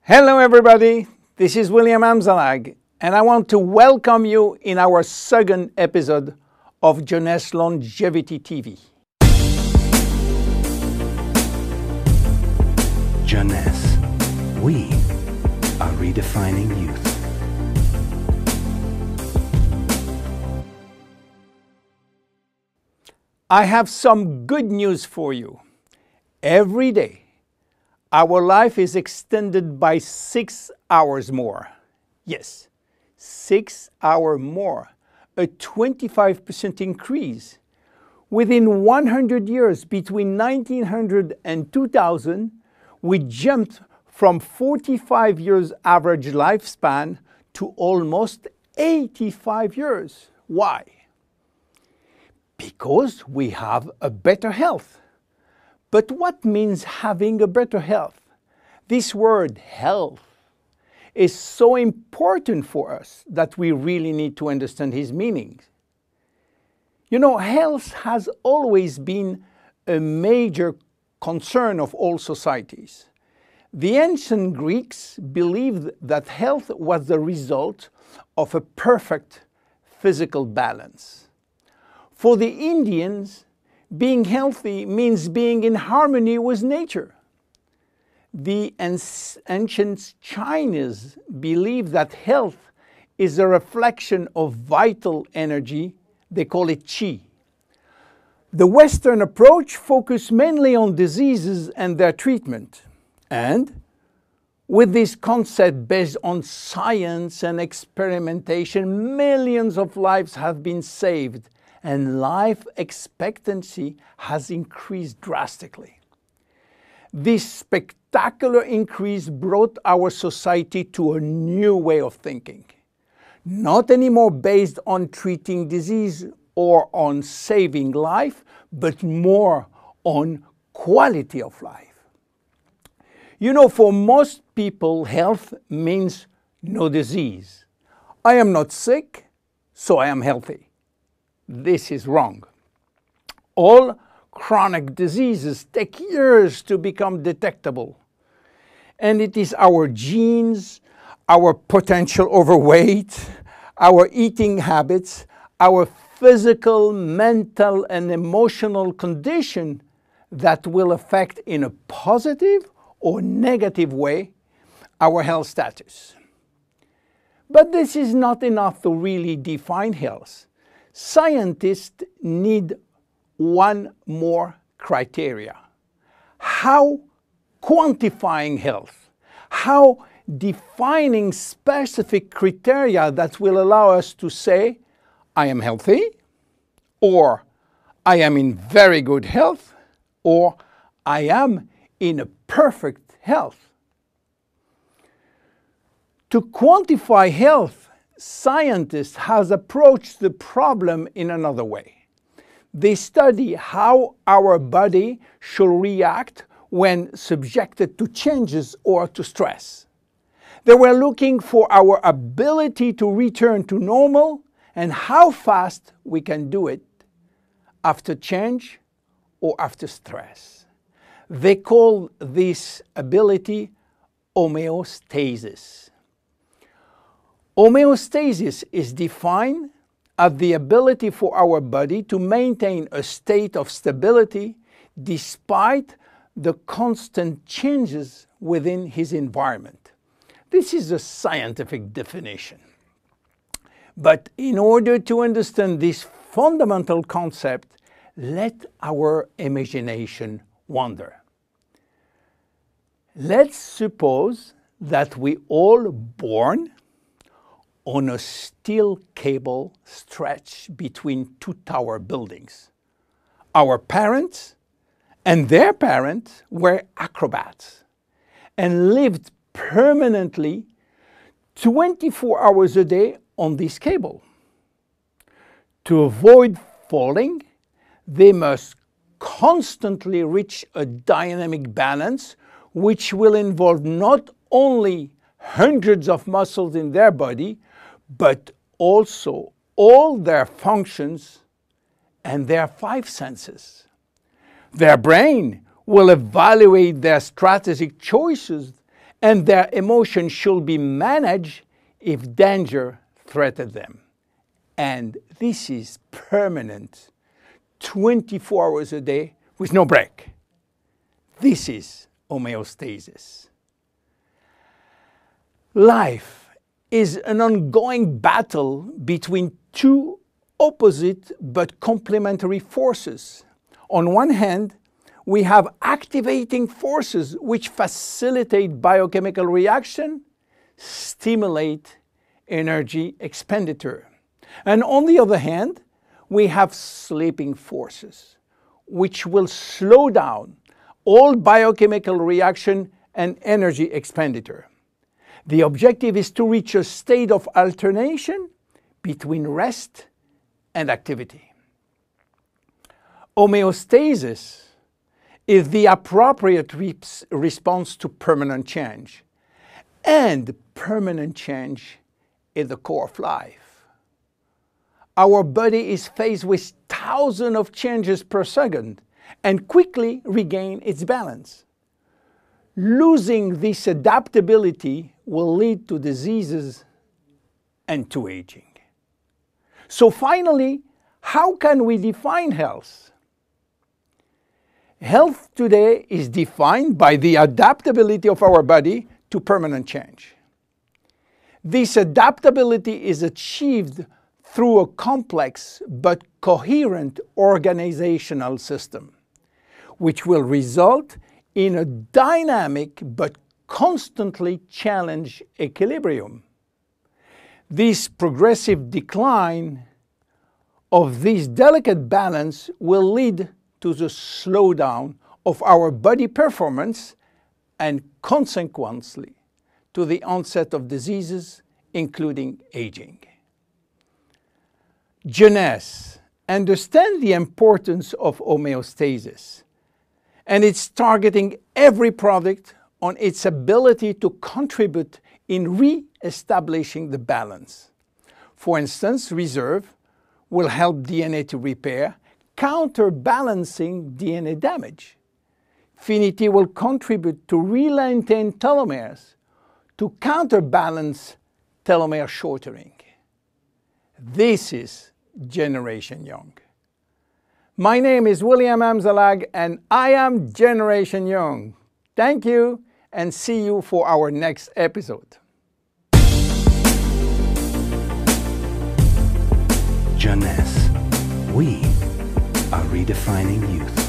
Hello everybody, this is William Amzalag, and I want to welcome you in our second episode of Jeunesse Longevity TV. Jeunesse, we are redefining youth. I have some good news for you. Every day, our life is extended by 6 hours more. Yes, 6 hours more, a 25% increase. Within 100 years, between 1900 and 2000, we jumped from 45 years average lifespan to almost 85 years. Why? Because we have a better health. But what means having a better health? This word health is so important for us that we really need to understand his meaning. You know, health has always been a major concern of all societies. The ancient Greeks believed that health was the result of a perfect physical balance. For the Indians, being healthy means being in harmony with nature. The ancient Chinese believed that health is a reflection of vital energy. They call it qi. The Western approach focused mainly on diseases and their treatment. And with this concept based on science and experimentation, millions of lives have been saved and life expectancy has increased drastically. This spectacular increase brought our society to a new way of thinking, not anymore based on treating disease or on saving life, but more on quality of life. You know, for most people, health means no disease. I am not sick, so I am healthy. This is wrong. All chronic diseases take years to become detectable. And it is our genes, our potential overweight, our eating habits, our physical, mental, and emotional condition that will affect in a positive or negative way our health status. But this is not enough to really define health. Scientists need one more criteria. How quantifying health, how defining specific criteria that will allow us to say, I am healthy, or I am in very good health, or I am in a perfect health. To quantify health, scientists have approached the problem in another way. They study how our body should react when subjected to changes or to stress. They were looking for our ability to return to normal and how fast we can do it after change or after stress. They call this ability homeostasis. Homeostasis is defined as the ability for our body to maintain a state of stability despite the constant changes within his environment. This is a scientific definition. But in order to understand this fundamental concept, let our imagination wander. Let's suppose that we all born on a steel cable stretched between two tower buildings. Our parents and their parents were acrobats and lived permanently 24 hours a day on this cable. To avoid falling, they must constantly reach a dynamic balance, which will involve not only hundreds of muscles in their body, but also all their functions and their 5 senses. Their brain will evaluate their strategic choices and their emotions should be managed if danger threatens them. And this is permanent, 24 hours a day with no break. This is homeostasis. Life is an ongoing battle between two opposite but complementary forces. On one hand, we have activating forces which facilitate biochemical reaction, stimulate energy expenditure. And on the other hand, we have sleeping forces which will slow down all biochemical reaction and energy expenditure. The objective is to reach a state of alternation between rest and activity. Homeostasis is the appropriate response to permanent change. And permanent change is the core of life. Our body is faced with thousands of changes per second and quickly regain its balance. Losing this adaptability will lead to diseases and to aging. So finally, how can we define health? Health today is defined by the adaptability of our body to permanent change. This adaptability is achieved through a complex but coherent organizational system, which will result in a dynamic but constantly challenged equilibrium. This progressive decline of this delicate balance will lead to the slowdown of our body performance and consequently to the onset of diseases, including aging. Jeunesse understands the importance of homeostasis, and it's targeting every product on its ability to contribute in re-establishing the balance. For instance, Reserve will help DNA to repair, counterbalancing DNA damage. Finity will contribute to re-lengthen telomeres to counterbalance telomere shortening. This is Generation Young. My name is William Amzalag and I am Generation Young. Thank you and see you for our next episode. Jeunesse. We are redefining youth.